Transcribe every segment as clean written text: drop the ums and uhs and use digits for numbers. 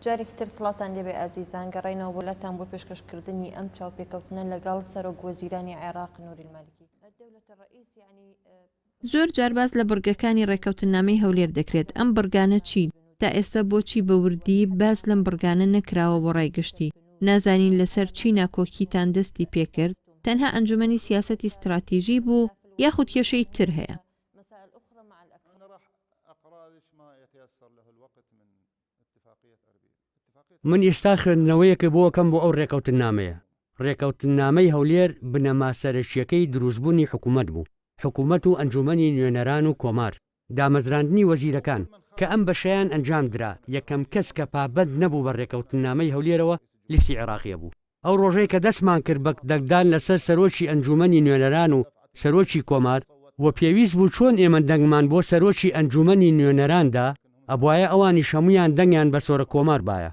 جارێکتر سڵاتان لێبێ ئازیزان گەڕێنەوە بۆلاتان بۆ پێشکەشکردنی ئەم چاوپێکەوتنە لەگەڵ سەرۆک وەزیرانی عێراق نووری المالکی. زۆر جارباز لە بڕگەکانی ڕێکەوتنامەی هەولێر دەکرێت. ئەم بڕگانە چین؟ تا ئێستا بۆچی بەوردی باس لەم بڕگانە نەکراوە بۆ ڕێگەشتی؟ نازانین لەسەر چی ناکۆکیتان دەستی پێکرد؟ تەنها ئەنجومەنی سیاسەتی استراتیژی بوو یاخود کێشەی تر هەیە؟ من ئێستا خوێندنەوەیەکە بۆکەم بۆ ئەو ڕێکەوتنامەیە. ڕێکەوتنامەی هەولێر بنەما سەرەکیەکەی دروستبوونی حکوومەت بوو. حکوومەت و ئەنجومەنی نوێنەران و کۆمار، دامەزراندنی وەزیرەکان کە ئەم بەشەیان ئەنجام درا. یەکەم کەس کە پابەند نەبوو بە ڕێکەوتنامەی هەولێرەوە لیستی عێراقیە بوو. ئەو ڕۆژەی کە دەستمان کرد بە دەنگدان لەسەر سەرۆکی ئەنجومەنی نوێنەران و سەرۆکی کۆمار و پێویست بوو چۆن ئێمە دەنگمان بۆ سەرۆکی ئەنجومەنی نوێنەراندا ئەبوایە ئەوانی شەمویان دەنگیان بە سۆرە کۆمار باە.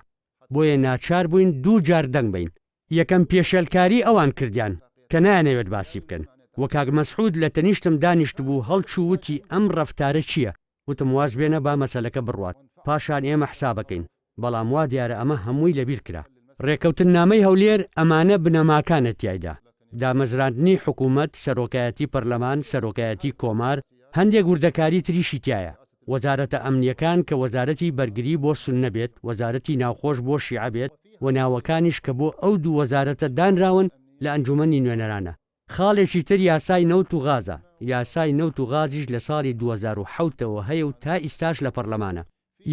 بۆیە ناچار بووین دوو جار دەنگ بین. یەکەم پێشێلکاری ئەوان کردیان کە نایانەوێت باسی بکەن. وە کاک مەسعود لە تەنیشتم دانیشت بوو هەڵچوو وتی ئەم ڕەفتارە چییە؟ وتم واز بێنە با مەسەلەکە بڕوات پاشان ئێمە حسابەکەین. بەڵام وا دیارە ئەمە هەمووی لەبیر کرا. ڕێکەوتنامەی هەولێر ئەمانە بنەماکانە تایدا. دامەزراندنی حکوومەت، سەرۆکایەتی پەرلەمان، سەرۆکایەتی کۆمار، هەندێک وردەکاری تریشی تایە. وەزارەتە ئەمنیەکان کە وەزارەتی بەرگری بۆ سوننە بێت، وەزارەتی ناوخۆش بۆ شیعە بێت، و ناوەکانیش کە بۆ ئەو دوو وەزارەتە دانراون لە ئەنجومەنی نوێنەرانە. خاڵێکی تر یاسای نەوت و غازە. یاسای نەوت و غازیش لە ساڵی 2007ەوە هەیە و تا ئیستاش لە پەرلەمانە.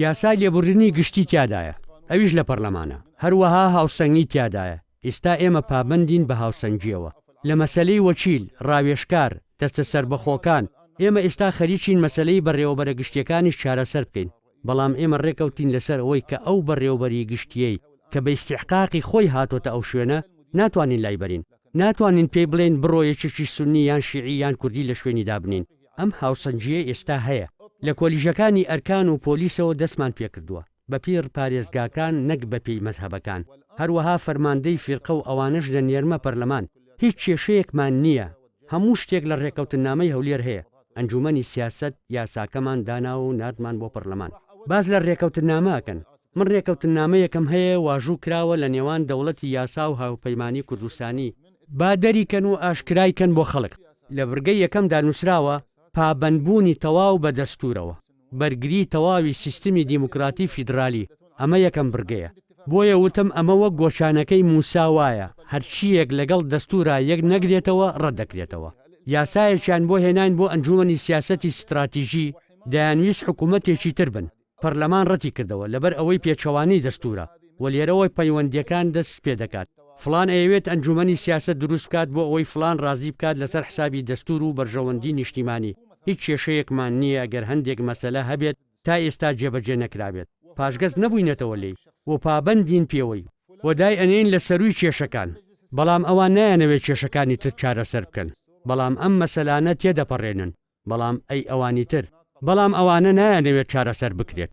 یاسای لێبوردنی گشتی تیادایە، ئەویش لە پەرلەمانە. هەروەها هاوسەنگی تیادایە. ئێستا ئێمە پابندین بە هاوسەنگیەوە. لە مەسەلەی وەکیل، ڕاوێژکار، دەستە سەربەخۆکان ئێمە ئێستا خەریکین مەسەلەی بەڕێوەبەرە گشتیەکانیش چارەسەر بکەین. بەڵام ئێمە ڕێکەوتین لەسەر ئەوەی کە ئەو بەڕێوەبەری گشتیەی کە بە ئیستیحقاقی خۆی هاتۆتە ئەو شوێنە ناتوانین لای بەرین. ناتوانین پێی بڵێن بڕۆ یەکێکی سونی یان شیعی یان کوردی لە شوێنی دابنین. ئەم هاوسەنگیە ئێستا هەیە. لە کۆلیژەکانی ئەرکان و پۆلیسەوە دەستمان پێکردووە بە پیر پارێزگاکان نەک بە پێی مەذهەبەکان. هەروەها فەرماندەی فیرقە و ئەوانش لە نێرمە پەرلەمان. هیچ کێشەیەکمان نییە. هەموو شتێک لە ڕێکەوتنامەی هەولێر هەیە. ئەنجومەنی سیاست یاساکەمان دانا و ناتمان بۆ پەرلەمان. باز لە ڕێکەوتنامەکەن. من ڕێکەوتنامەیەکەم هەیە واژوو کراوە لە نێوان دەوڵەتی یاسا و هاوپەیمانی کوردستانی با دەریکەن و ئاشکرایکەن بۆ خەڵک. لە بڕگەی یەکەمدا نووسراوە پابەندبوونی تەواو بە دەستورەوە، بەرگری تەواوی سیستمی دیموکراتی فیدرالی. ئەمە یەکەم بڕگەیە. بۆیە وتم ئەمە وەک گۆچانەکەی موسا وایە، هەرچیەک لەگەڵ دەستورا یەک نەگرێتەوە ڕەت دەکرێتەوە. یاسایەکیان بۆ هێنان بۆ ئەنجومەنی سیاسەتی استراتیژی دەیانویست حکوومەتێکی تر بن. پەرلەمان ڕەتی کردەوە لەبەر ئەوەی پێچەوانی دەستورە و لێرەوەی پەیوەندیەکان دەست پێ دەکات. فلان ئەوێت ئەنجومەنی سیاست دروست بکات بۆ ئەوەی فلان ڕازی بکات لەسەر حسابی دەستور و بەرژەوەندی نیشتیمانی. هیچ کێشەیەکمان نییە ئەگەر هەندێک مەسەلە هەبێت تا ئێستا جێبەجێ نەکرابێت. پاشگەز نەبووینەتەوە لێی و پابەندین پێوەی وەدای ئەنێن لە سەروی کێشەکان. بەڵام ئەوان نایانەوێت کێشەکانی تر چارەسەر بکەن. بەڵام ئەم مەسەلانە تێدەپەڕێنن. بەڵام ئەی ئەوانی تر، بەڵام ئەوانە نایانەوێت چارەسەر بکرێت.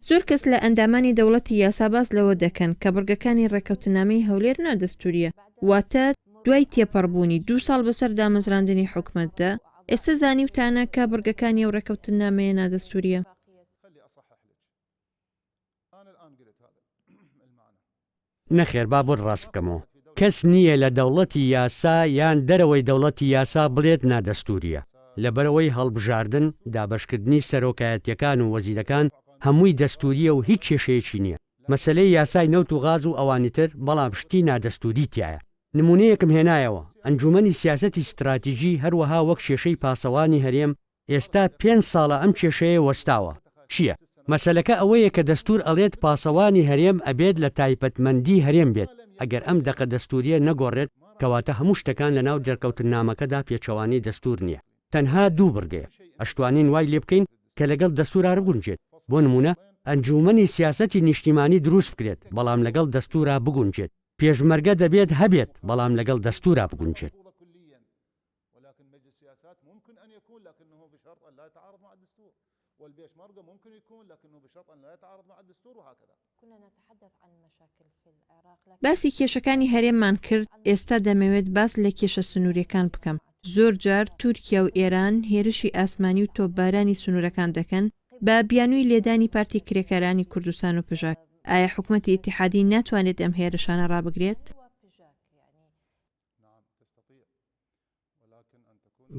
زۆر کەس لە ئەندامانی دەوڵەتی یاسا باس لەوە دەکەن کە بڕگەکانی ڕێکەوتنامەی هەولێر نادەستوریە. واتە دوای تێپەڕبوونی 2 ساڵ بەسەر دامەزراندنی حکومەتدا ئێستا زانیوتانە کە بڕگەکانی ئەو ڕێکەوتنامەیە نادەستوریە. نەخێر با بۆ ڕاست بکەمەوە. کەس نییە لە دەوڵەتی یاسا یان دەرەوەی دەوڵەتی یاسا بڵێت نادەستوریە. لەبەرەوەی هەڵبژاردن، دابەشکردنی سەرۆکایەتیەکان و وەزیرەکان هەمووی دەستوریە و هیچ کێشەیەکی نییە. مەسەلەی یاسای نەوت و غاز و ئەوانی تر بەڵام شتی نادەستوری تایە. نمونەیەکم هێنایەوە. ئەنجومەنی سیاسەتی استراتیژی هەروەها وەک کێشەی پاسەوانی هەرێم ئێستا 5 ساڵە ئەم کێشەیە وەستاوە. چییە؟ مەسەلەکە ئەوەیە کە دەستور ئەڵێت پاسەوانی هەرێم ئەبێت لە تایبەتمەندی هەرێم بێت. ئەگەر ئەم دەقە دەستوریە نەگۆڕێت کەواتە هەموو شتەکان لە ناو دەرکەوتنامەکەدا پێچەوانی دەستور نییە. تەنها دوو بڕگەیە. ئەشتوانین وای لێ بکەین کە لەگەڵ دەستورا بگونجێت. بۆ نمونە ئەنجومەنی سیاسەتی نیشتیمانی دروست بکرێت بەڵام لەگەڵ دەستورا بگونجێت. پێشمەرگە دەبێت هەبێت بەڵام لەگەڵ دەستورا بگونجێت. باسی کێشەکانی هەرێممان کرد. ئێستا دەمەوێت باس لە کێشە سنووریەکان بکەم. زۆر جار تورکیا و ئێران هێرشی ئاسمانی و تۆپبارانی سنوورەکان دەکەن بە بیانووی لێدانی پارتی کرێکارانی کوردستان و پژاک ئایا حکوومەتی ئیتیحادی ناتوانێت ئەم هێرشانە ڕابگرێت؟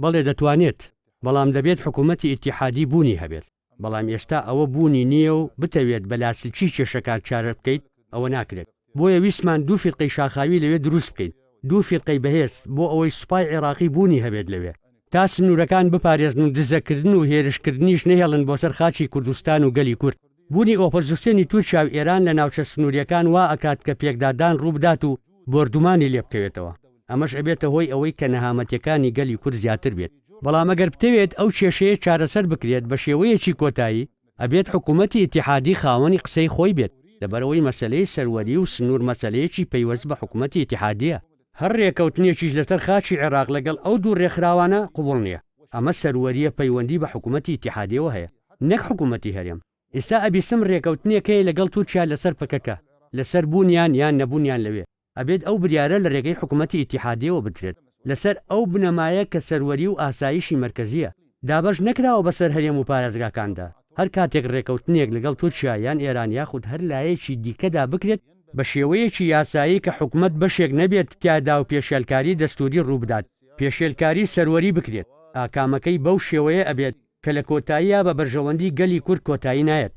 بەڵێ دەتوانێت، بەڵام دەبێت حکوومەتی ئیتیحادی بوونی هەبێت. بەڵام ئێستا ئەوە بوونی نییە و بتەوێت بەلاسلچی کێشەکان چارە بکەیت ئەوە ناکرێت. بۆیە ویسمان دوو فیرقەی شاخاوی لەوێ دروست بکەین، دوو فیرقەی بەهێز بۆ ئەوەی سوپای عێراقی بوونی هەبێت لەوێ، تا سنوورەکان بپارێزن و دزەکردن و هێرشکردنیش نەهێڵن بۆ سەر خاچی کوردستان و گەلی کورد. بوونی ئۆپۆزیسیۆنی تورکیا و ئێران لە ناوچە سنووریەکان وا ئەکات کە پێکدادان ڕووبدات و بردومانی لێ بکەوێتەوە. ئەمەش ئەبێتە هۆی ئەوەی کە نەهامەتیەکانی گەلی کورد زیاتر بێت. بەڵام ئەگەر بتەوێت ئەو کێشەیە چارەسەر بکرێت بە شێوەیەکی کۆتایی، ئەبێت حکوومەتی ئیتیحادی خاوەنی قسەی خۆی بێت، لەبەرەوەی مەسەلەی سەروەری و سنوور مەسەلەیەکی پەیوەست بە حکوومەتی ئیتیحادیە. هەر ڕێکەوتنیەکیش لەسەر خاچی عێراق لەگەڵ ئەو دوو ڕێکخراوانە قبوڵ نییە. ئەمە سەروەریە پەیوەندی بە حکوومەتی ئیتیحادیەوە هەیە، نەک حکوومەتی هەرێم. ئێستا ئەبیسم ڕێکەوتنیەکەی لەگەڵ تورکیا لەسەر پەکەکە، لەسەر بوونیان یان نەبوونیان لەوێ. ئەبێت ئەو بریارە لە ڕێگەی حکوومەتی ئیتیحادیەوە بدرێت لەسەر ئەو بنەمایە کە سەروەری و ئاسایشی مرکزیە. دابەش نەکراوە بەسەر هەرێم و پارێزگاکاندا. هەر کاتێک ڕێکەوتنێک لەگەڵ تورکیا یان ئێران یاخود هەر لایەکی دیکەدا بکرێت بە شێوەیەکی یاسایی کە حکوومەت بەشێک نەبێت تیادا و پێشێلکاری دەستوری ڕووبدات، پێشێلکاری سەروەری بکرێت. ئاکامەکەی بەو شێوەیە ئەبێت کە لە کۆتاییە بە بەرژەوەندی گەلی کورد کۆتایی نایەت.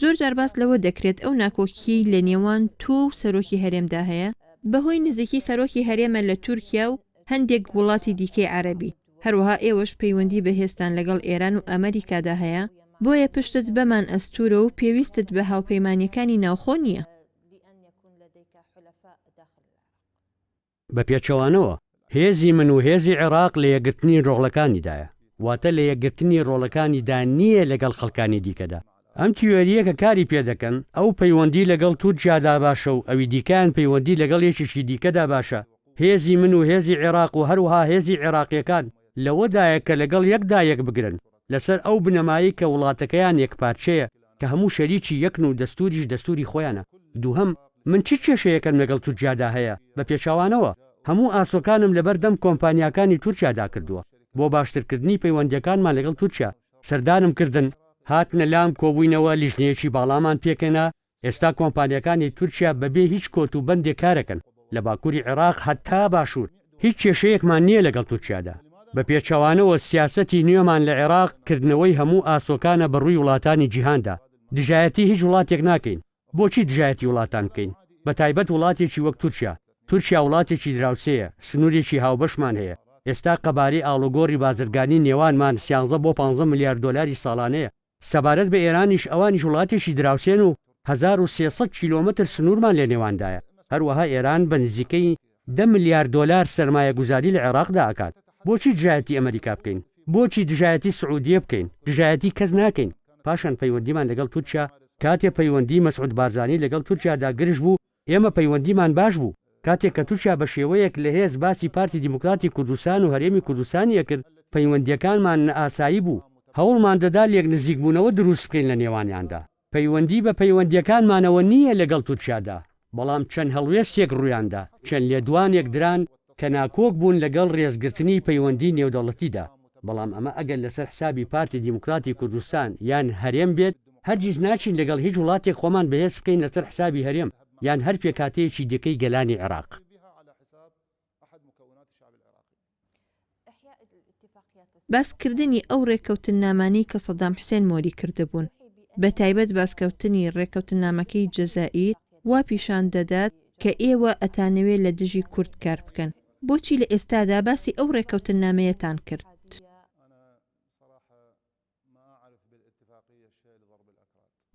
زۆر جارباس لەوە دەکرێت ئەو ناکۆکی لە نێوان تۆ و سەرۆکی هەرێمدا هەیە بەهۆی نزیکی سەرۆکی هەرێمە لە تورکیا و هەندێک وڵاتی دیکەی عەرەبی. هەروەها ئێوەش پەیوەندی بەهێستان لەگەڵ ئێران و ئەمریکادا هەیە، بۆیە پشتت بەمان ئەستورە و پێویستت بە هاوپەیمانیەکانی ناوخۆ نییە. بە پێچەوانەوە هێزی من و هێزی عێراق لە یەکگرتنی ڕۆڵەکانیدایە، واتە لە یەکگرتنی ڕۆڵەکانیدا نییە لەگەڵ خەڵکانی دیکەدا. ئەم تیۆریە کە کاری پێدەکەن ئەو پەیوەندی لەگەڵ تورکیادا باشە و ئەوی دیکەیان پەیوەندی لەگەڵ یەکێکی دیکەدا باشە. هێزی من و هێزی عێراق و هەروەها هێزی عێراقیەکان لەوەدایە کە لەگەڵ یەکدا یەک بگرن لەسەر ئەو بنەمایی کە وڵاتەکەیان یەکپارچەیە کە هەموو شەریکی یەکن و دەستوریش دەستوری خۆیانە. دووهەم، من چ کێشەیەکەم لەگەڵ تورکیادا هەیە؟ بە پێچاوانەوە هەموو ئاسۆکانم لەبەردەم کۆمپانیاکانی تورکیادا کردووە بۆ باشترکردنی پەیوەندیەکانمان لەگەڵ تورکیا. سەردانم کردن، هاتنە لام کۆبووینەوە لیژنەیەکی باڵامان پێکەنا. ئێستا کۆمپانیەکانی تورکیا بەبێ هیچ کۆت و بەندێک کارەکەن لە باکووری عێراق هەتا باشوور. هیچ کێشەیەکمان نییە لەگەڵ تورکیادا. بە پێچەوانەوە سیاسەتی نوێمان لە عێراق کردنەوەی هەموو ئاسۆکانە بەڕووی وڵاتانی جیهاندا. دژایەتی هیچ وڵاتێک ناکەین. بۆچی دژایەتی وڵاتان بکەین؟ بە تایبەت وڵاتێکی وەک تورکیا. تورکیا وڵاتێکی دراوسەیە، سنوورێکی هاوبەشمان هەیە. ئێستا قەباری ئاڵوگۆڕی بازرگانی نێوانمان 13 بۆ 15 میلیارد دۆلاری ساڵانەیە. سەبارەت بە ئێرانیش ئەوانیش وڵاتێکی دراوسێن و 1300 کیلۆمەتر سنوورمان لە نێواندایە. هەروەها ئێران بە نزیکەی 10 میلیارد دۆلار سەرمایە گوزاری لە عێراقدا ئەکات. بۆچی دژایەتی ئەمریکا بکەین؟ بۆچی دژایەتی سعودیە بکەین؟ دژایەتی کەس ناکەین. پاشان پەیوەندیمان لەگەڵ تورکیا کاتێ پەیوەندی مەسعود بارزانی لەگەڵ تورکیادا گرژ بوو، ئێمە پەیوەندیمان باش بوو. کاتێک کە تورکیا بە شێوەیەک لە هێز باسی پارتی دیموکراتی کوردستان و هەرێمی کوردستانی ئەکرد، پەیوەندیەکانمان ئاسایی بوو. هەوڵمان دەدا لێک نزیکبوونەوە دروست بکەین لە نێوانیاندا. پەیوەندی بە پەیوەندیەکانمانەوە نییە لەگەڵ تورکیادا، بەڵام چەند هەڵوێستێک ڕوویاندا، چەند لێدوانێک دران کە ناکۆک بوون لەگەڵ ڕێزگرتنی پەیوەندی نێودەوڵەتیدا. بەڵام ئەمە ئەگەر لەسەر حسابی پارتی دیموکراتی کوردستان یان هەرێم بێت، هەرگیز ناچین لەگەڵ هیچ وڵاتێک خۆمان بەهێز بکەین لەسەر حسابی هەرێم یان هەر پێکاتەیەکی دیکەی گەلانی عێراق. باسکردنی ئەو ڕێکەوتنامانەی کە سەدام حوسێن مۆری کردبوون، بە تایبەت باسکەوتنی ڕێکەوتنامەکەی جەزائیر وا پیشان دەدات کە ئێوە ئەتانەوێت لە دژی کورد کار بکەن. بۆچی لە ئێستادا باسی ئەو ڕێکەوتنامەیەتان کرد؟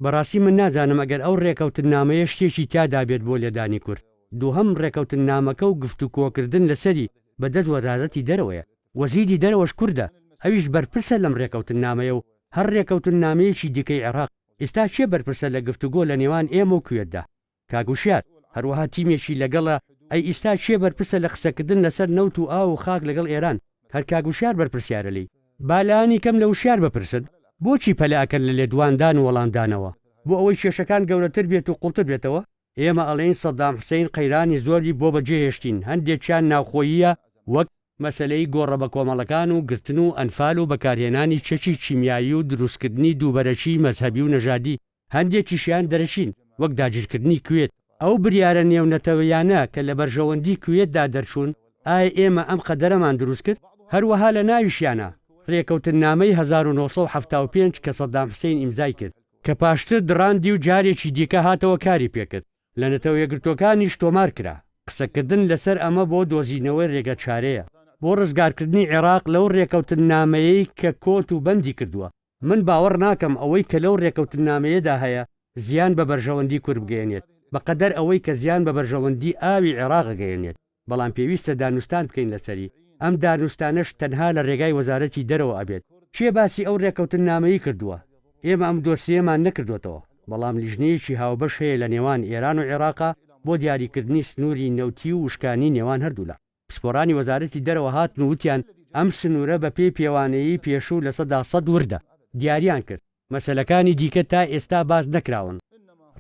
بەڕاستی من نازانم ئەگەر ئەو ڕێکەوتنامەیە شتێکی تیادا بێت بۆ لێدانی کورد. دووهەم ڕێکەوتنامەکە و گفتوکۆکردن لەسەری بەدەست وەزارەتی دەرەوەیە. وەزیری دەرەوەش کوردە، ئەویش بەرپرسە لەم ڕێکەوتنامەیە و هەر ڕێکەوتنامەیەکی دیکەی عێراق. ئێستا چێ بەرپرسە لە گفتوگۆ لە نێوان ئێمە و کوێتدا؟ کاگوشیار هەروەها تیمێکی لەگەڵە. ئەی ئێستا چێ بەرپرسە لە قسەکردن لەسەر نەوت و ئاو و خاک لەگەڵ ئێران؟ هەر کاگوشیار بەرپرسیارە لی. بالانی کەم لە وشیار بپرسن. بۆچی پەلەکەن لە لێدواندان و وەڵامدانەوە؟ بۆ ئەوەی کێشەکان گەورەتر بێت و قوڵتر بێتەوە؟ ئێمە ئەڵێن سەدام حوسێن قەیرانی زۆری بۆ بەجێهێشتین، هەندێکیان ناوخۆییە وەک مەسلەی گۆڕە بە کۆمەڵەکان و گرتن و ئەنفال و بەکارهێنانی چەکی چیمیایی و دروستکردنی دووبەرەشی مەزهەبی و نەژادی هەندێکیشیان دەرەشین وەک داگیرکردنی کوێت ئەو بریارە نێونەتەوەیانە کە لە بەرژەوەندی کوێتدا دەرچوون ئایا ئێمە ئەم قەدەرەمان دروست کرد هەروەها لە ناویشیانە ڕێکەوتنامەی 1975 کە سەدام حوسێن ئیمزای کرد کە پاشتر دڕاندی و جارێکی دیکە هاتەوە کاری پێکرد لە نەتەوە یەکگرتوەکانیش تۆمار کرا قسەکردن لەسەر ئەمە بۆ دۆزینەوەی ڕێگە چارەیە بۆ ڕزگارکردنی عێراق لەو ڕێکەوتنامەیەی کە کۆت و بەندی کردووە من باوەڕ ناکەم ئەوەی کە لەو ڕێکەوتنامەیەدا هەیە زیان بە بەرژەوەندی کورد بگەێنێت بەقەدەر ئەوەی کە زیان بە بەرژەوەندی ئاوی عێراق گەێنێت بەڵام پێویستە دانوستان بکەین لەسەری ئەم دانوستانش تەنها لە ڕێگای وەزارەتی دەرەوە ئەبێت چێ باسی ئەو ڕێکەوتنامەیی کردووە ئێمە ئەم دۆسیەمان نەکردوێتەوە بەڵام لیژنەیەکی هاوبەش هەیە لە نێوان ئێران و عێراقا بۆ دیاریکردنی سنووری نەوتی و وشکانی نێوان هەردوولا پسپۆرانی وەزارەتی دەرەوە هاتن وتیان ئەم سنوورە بە پێی پێوانەیی پێشوو لە 100% وردە دیاریان کرد مەسەلەکانی دیکە تا ئێستا باز نەکراون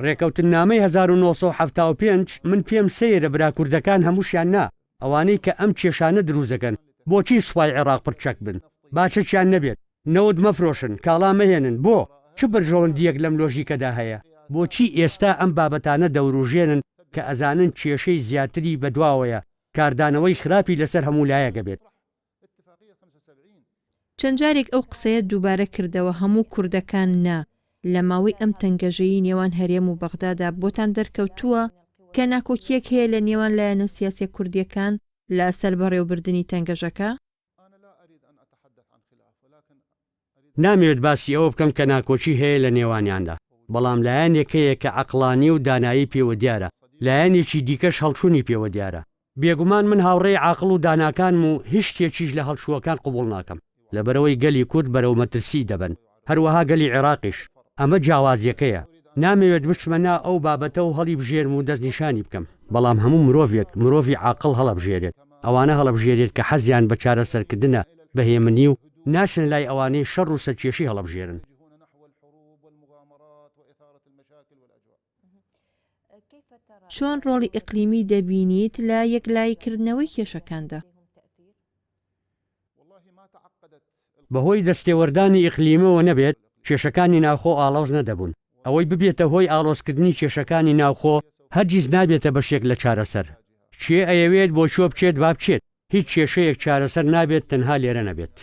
ڕێکەوتنامەی 1975 من پێم سەیرە براکوردەکان هەمووشیان نا ئەوانەی کە ئەم کێشانە دروزەکەن بۆچی سوپای عێراق پرچەک بن باچەکیان نەبێت نەوت مەفرۆشن کاڵا مەهێنن بۆ چ بەرژەوەندیەک لەم لۆژیکەدا هەیە بۆچی ئێستا ئەم بابەتانە دەوروژێنن کە ئەزانن کێشەی زیاتری بەدواوەیە کاردانەوەی خراپی لەسەر هەموو لایەکە بێت چەند جارێک ئەو قسەیە دووبارە کردەوە هەموو کوردەکان نا لە ماوەی ئەم تەنگەژەیی نێوان هەرێم و بەغدادا بۆتان دەرکەوتووە کە ناکۆکیەک هەیە لە نێوان لایەنە سیاسی کوردیەکان لە سەر بەڕێوەبردننی تەنگەژەکە نامەوێت باسی ئەوە بکەم کە ناکۆچی هەیە لە نێوانیاندا بەڵام لایەنێکەیە کە عەقڵانی و دانایی پێوە دیارە لایەنێکی دیکەش هەڵچوونی پێوە دیارە بێگومان من هاوڕێی عاقڵ و داناکانم و هیچ شتێکیش لە هەڵچووەکان قبوڵ ناکەم لەبەرەوەی گەلی کورد بەرەو مەترسی دەبن هەروەها گەلی عێراقیش ئەمە جیاوازیەکەیە نامەوێت بچمە نا ئەو بابەتە و هەڵی بژێرم و دەستنیشانی بکەم بەڵام هەموو مرۆڤی عاقڵ هەڵەبژێرێت ئەوانە هەڵەبژێرێت کە حەزیان بە چارەسەرکردنە بەهێمنی و ناشن لای ئەوانەی شەڕ و سەرکێشی هەڵەبژێرن چۆن ڕۆڵی ئیقلیمی دەبینیت لە یەکلایکردنەوەی کێشەکاندا بەهۆی دەستێوەردانی ئیقلیمەوە نەبێت کێشەکانی ناوخۆ ئاڵۆز نەدەبوون ئەوەی ببێتە هۆی ئاڵۆزکردنی کێشەکانی ناوخۆ هەرگیز نابێتە بەشێک لە چارەسەر چێ ئەیەوێت بۆ چۆ بچێت با بچێت هیچ کێشەیەک چارەسەر نابێت تەنها لێرە نەبێت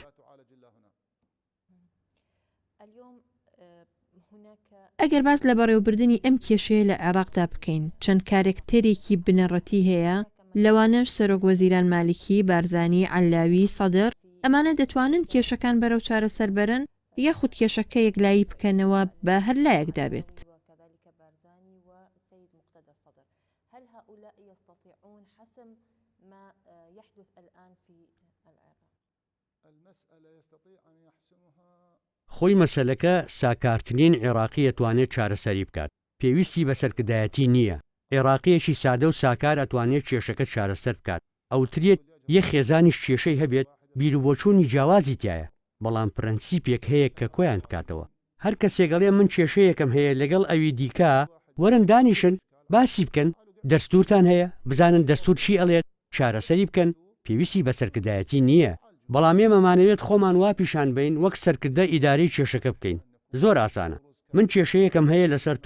ئەگەر باس لە بەڕێوەبردننی ئەم کێشەیە لە عێراقدا بکەین چەند کارێکتەرێکی بنەڕەتی هەیە لەوانش سەرۆک وەزیران مالیکی بارزانی عەلاوی سەدر ئەمانە دەتوانن کێشەکان بەرەو چارەسەر بەرن یاخود کێشەکە یەکلایی بکەنەوە بە هەر لایەکدا بێت خۆی مەسەلەکە ساکارتنین عێراقی ئەتوانێت چارەسەری بکات پێویستی بە سەرکردایەتی نییە عێراقیەکی سادە و ساکار ئەتوانێت کێشەکە چارەسەر بکات ئەوترێت یەک خێزانیش کێشەی هەبێت بیرروبۆچوونی جیاوازی تایە بەڵام پرەنسیپێک هەیە کە کۆیان بکاتەوە هەر کەسێگەڵێ من کێشەیەکم هەیە لەگەڵ ئەوی دیکە وەرن دانیشن باسی بکەن دەستورتان هەیە بزانن دەستور چی ئەڵێت چارەسەری بکەن پێویستی بە سەرکردایەتی نییە بەڵام ئێمەمانەوێت خۆمان وا پیشان بین وەک سەرکردە ئیداری کێشەکە بکەین زۆر ئاسانە من کێشەیەکم هەیە لەسەر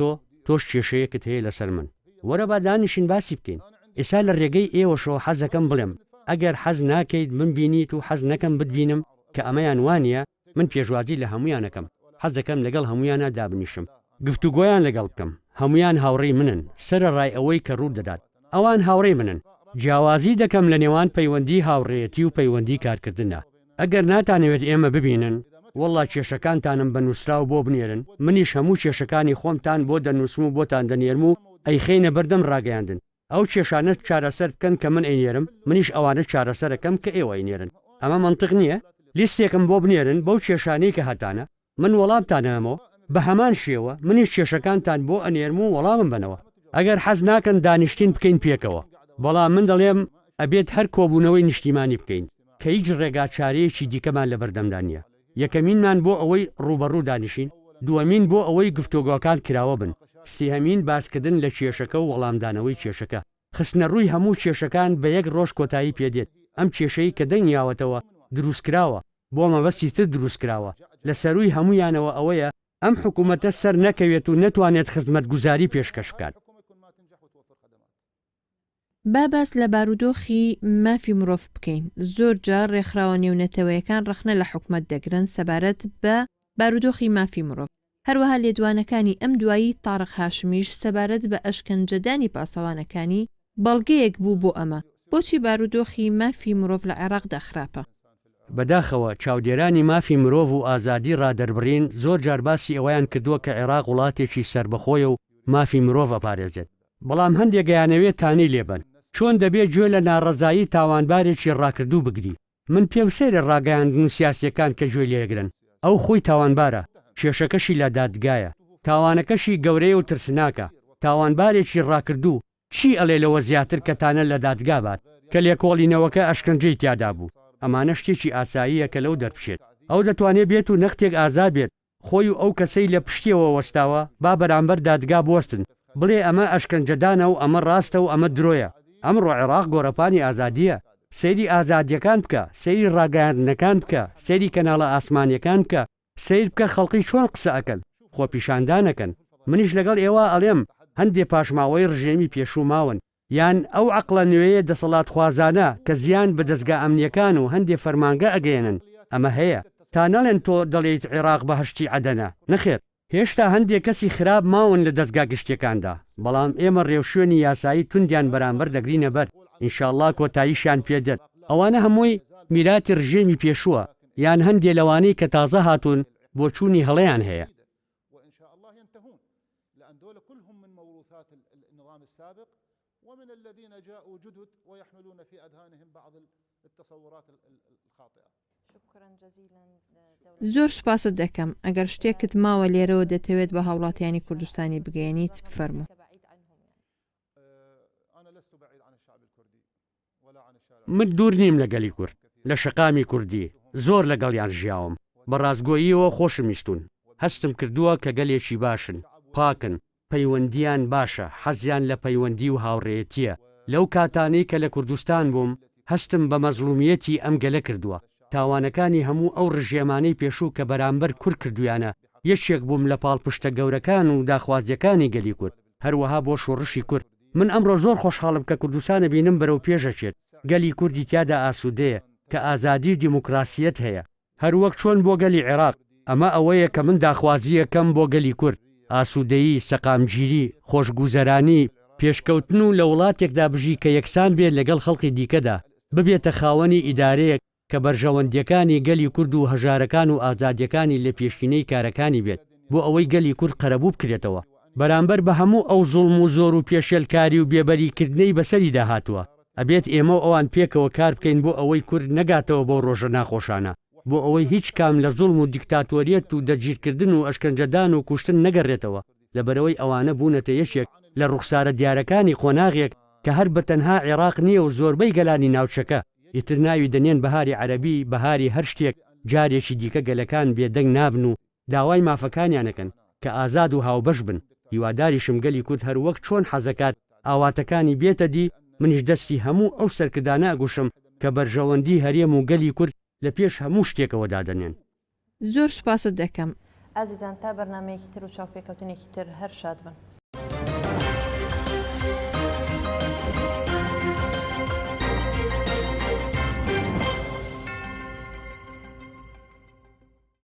تۆش کێشەیەکت هەیە لەسەر من وەرە با دانیشین باسی بکەین ئێستا لە ڕێگەی ئێوەشەوە حەزەکەم بڵێم ئەگەر حەز ناکەیت من بینیت و حەز نەکەم بتبینم کە ئەمەیان وانە من پێشوازی لە هەمویانەکەم حەز دەکەم لەگەڵ هەمویانە دابنیشم گفتوگۆیان لەگەڵ بکەم هەمویان هاوڕێی منن سرە ڕای ئەوەی کە ڕوو دەدات ئەوان هاوڕێی منن جیاوازی دەکەم لە نێوان پەیوەندی هاوڕێیەتی و پەیوەندی کارکردنە ئەگەر ناتانەوێت ئێمە ببینن وەڵا کێشەکانتانم بەنووسراو بۆ بنێرن منیش هەموو کێشەکانی خۆمتان بۆ دەنووسم و بۆتان دەنێرم و ئەیخینە بەردەم ڕاگەیاندن ئەو کێشانە چارەسەر بکەن کە من ئەینێرم منیش ئەوانە چارەسەرەکەم کە ئێوە ئەینێرن ئەمە منطق نییە لیستێکم بۆ بنێرن بەو کێشانەی کە هەتانە من وەڵامتانەمەوە بە هەمان شێوە منیش کێشەکانتان بۆ ئەنێرم و وەڵامم بنەوە ئەگەر حەز ناکەن دانیشتین بکەین پێکەوە بەڵام من دەڵێم ئەبێت هەر کۆبوونەوەی نیشتیمانی بکەین کە هیچ ڕێگا چارەیەکی دیکەمان لە بەردەمدانە یەکەمینمان بۆ ئەوەی ڕوبەڕوو دانیشین دووەمین بۆ ئەوەی گفتوگۆکان کراوە بن سێهەمین باسکردن لە کێشەکە و وەڵامدانەوەی کێشەکە خستنە ڕووی هەموو کێشەکان بە یەک ڕۆژ کۆتایی پێدێت ئەم کێشەی کە دەنگیاوەتەوە دروستکراوە بۆ مەبەستی تر دروستکراوە لە سەرووی هەمویانەوە ئەوەیە ئەم حکوومەتە سەر نەکەوێت و نەتوانێت خزمەتگوزاری پێشکەش بکات. باباس لە بارودۆخی مافی مرۆڤ بکەین. زۆر جار ڕێکخراوە نێونەتەوەیەکان ڕخنە لە حکومەت دەگرن سەبارەت بە بارودۆخی مافی مرۆڤ. هەروەها لێدوانەکانی ئەم دوایی تاڕق هاشمیش سەبارەت بە ئەشکەنجەدانی پاسەوانەکانی بەڵگەیەک بوو بۆ ئەمە. بۆچی بارودۆخی مافی مرۆڤ لە عێراقدا خراپە؟ بەداخەوە چاودێرانی مافی مرۆڤ و ئازادی ڕادەربڕین زۆر جار باسی ئەوەیان کردووە کە عێراق وڵاتێکی سربەخۆیە و مافی مرۆڤ ئەپارێزێت. بەڵام هەندێک گەیانەوێت تانی لێبن. چۆن دەبێت گوێ لە ناڕەزایی تاوانبارێکی ڕاکردوو بگری. من پێم سەیرە ڕاگەیاندن سیاسیەکان کە گوێ لێگرن. ئەو خۆی تاوانبارە، کێشەکەشی لە دادگایە، تاوانەکەشی گەورەیە و ترسناکە. تاوانبارێکی ڕاکردوو چی ئەڵێ لەوە زیاتر کەتانە لە دادگا بات کە لێکۆڵینەوەکە ئەشکەنجەی تیادا بوو. ئەمانە شتێکی ئاساییە کە لەو دەرپشێت. ئەو دەتوانێت بێت و نەختێک ئازا بێت خۆی و ئەو کەسەی لە پشتیەوە وەستاوە با بەرامبەر دادگا بوەستن بڵێ ئەمە ئەشکەنجەدانە و ئەمە ڕاستە و ئەمە درۆیە. ئەمڕۆ عێراق گۆڕەپانی ئازادیە. سەیری ئازادیەکان بکە، سەیری ڕاگەیاندنەکان بکە، سەیری کەناڵە ئاسمانیەکان بکە، سیر بکە خەڵقی چۆن قسە ئەکەن، خۆپیشاندانەکەن. منیش لەگەڵ ئێوە ئەڵێم هەندێ پاشماوەی ڕژێمی پێشوو ماون یان ئەو عەقڵە نوێیە دەسەڵات خوازانە کە زیان بە دەستگا ئەمنیەکان و هەندێ فەرمانگە ئەگەێنن. ئەمە هەیە تا نەڵێن تۆ دەڵێیت عێراق بەهشتی عەدەنە. نەخێر، هێشتا هەندێک کەسی خراپ ماون لە دەستگا گشتیەکاندا، بەڵام ئێمە ڕێوشوێنی یاسایی توندیان بەرامبەر دەگرینە بەر. ئینشاءڵڵا کۆتاییشیان پێدێت. ئەوانە هەمووی میراتی ڕژێمی پێشووە یان هەندێ لەوانەی کە تازە هاتوون بۆ چوونی هەڵەیان هەیە. ومن الذين جاءوا جدد ويحملون في أذهانهم بعض التصورات الخاطئة. شكرا جزيلا. زۆر سوپاسە دەکەم. ئەگەر شتێکت ماوە لێرەوە دەتەوێت بە هاوڵاتیانی کوردستانی بگەیەنیت بفەرموو. من دوور نیم لەگەلی کورد، لە شەقامی کوردی زۆر لەگەڵیان ژیاوم. بە ڕاستگۆییەوە خۆشم ویستون. هەستم کردووە کە گەلێکی باشن، پاکن، پەیوەندیان باشە، حەزیان لە پەیوەندی و هاوڕێیەتیە. لەو کاتانەی کە لە کوردستان بووم هەستم بە مەزلومیەتی ئەم گەلە کردووە. تاوانەکانی هەموو ئەو ڕژێمانەی پێشوو کە بەرامبەر کورد کردویانە یەکێک بووم لە پاڵپشتە گەورەکان و داخوازیەکانی گەلی کورد، هەروەها بۆ شۆڕشی کورد. من ئەمڕۆ زۆر خۆشحاڵم کە کوردستانە بینم بەرەو پێشەچێت. گەلی کوردی تیادا ئاسوودەیە کە ئازادی و دیموکراسیەت هەیە، هەروەک چۆن بۆ گەلی عێراق. ئەمە ئەوەیە کە من داخوازیەکەم بۆ گەلی کورد. ئاسوودەیی، سەقامگیری، خۆشگوزەرانی، پێشکەوتن و لە وڵاتێکدا بژی کە یەکسان بێت لەگەڵ خەڵکی دیکەدا، ببێتە خاوەنی ئیدارەیەک کە بەرژەوەندیەکانی گەلی کورد و هەژارەکان و ئازادیەکانی لە پێشینەی کارەکانی بێت بۆ ئەوەی گەلی کورد قەرەبوو بکرێتەوە. بەرامبەر بە هەموو ئەو زوڵم و زۆر و پێشێلکاری و بێبەریکردنەی بەسەری داهاتووە، ئەبێت ئێمە ئەوان پێکەوە کار بکەین بۆ ئەوەی کورد نەگاتەوە بۆ ڕۆژە ناخۆشانە، بۆ ئەوەی هیچ کام لە زوڵم و دیکتاتۆریەت و دەگیرکردن و ئەشکەنجەدان و کوشتن نەگەڕێتەوە، لەبەرەوەی ئەوانە بوونەتە یەکێک لە ڕوخسارە دیارەکانی قۆناغێک کە هەر بەتەنها عێراق نییە و زۆربەی گەلانی ناوچەکە ئیتر ناوی دەنێن بەهاری عەرەبی، بەهاری هەر شتێک. جارێکی دیکە گەلەکان بێدەنگ نابن و داوای مافەکانیانەکەن کە ئازاد و هاوبەش بن. هیواداریشم گەلی کورد هەر وەک چۆن حەزەکات ئاواتەکانی بێتە دی، منیش دەستی هەموو ئەو سەرکردانە ئەگوشم کە بەرژەوەندی هەرێم و گەلی کورد لە پێش هەموو شتێکەوە دادەنێن. زۆر سوپاسە دەکەم. ئازیزان تا بەرنامەیەکی تر و چاوپێکەوتنێکی تر هەر شاد بن.